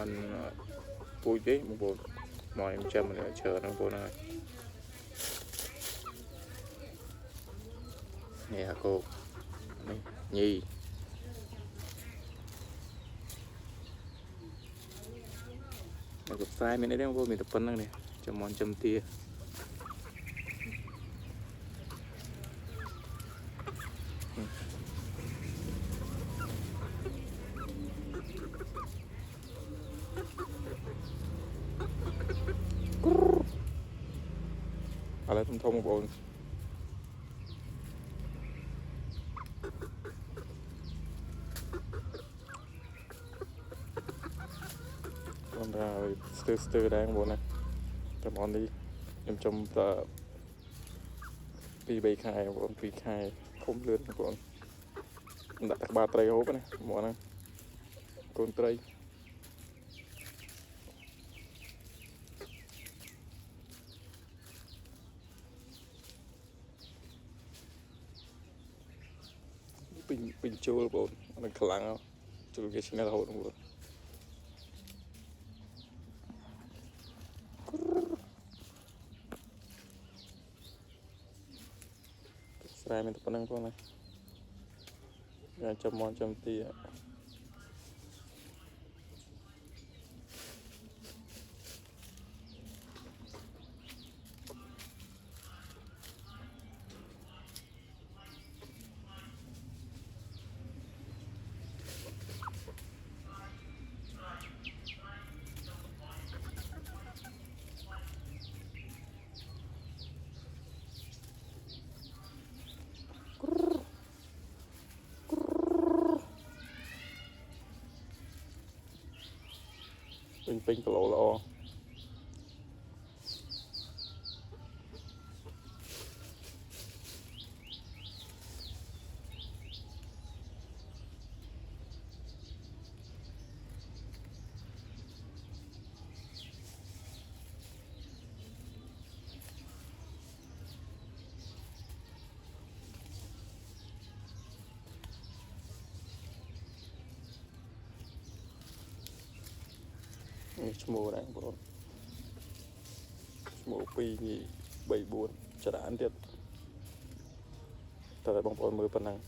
mình vui tí một bộ mọi em cho mình chờ nó bộ này nè cô nhi mà gặp sai mình đấy vô mình tập phân năng này cho món châm tiaอะไรthông thông một bộ con ra từ đang bộ này cái món đi em trong tờ pi bay khai bộ pi khai không lướt bộ đặt các ba tray hốp này món này con tray pin chua bộ nó khả năng chua cái xin là hột bộ sai mình tập năng con này ra châm món châm tia pin cái lỗ lỗ mua này bộ mua pi thì 7 4 chả đã ăn tiệt tại bóng bóng mới phần năng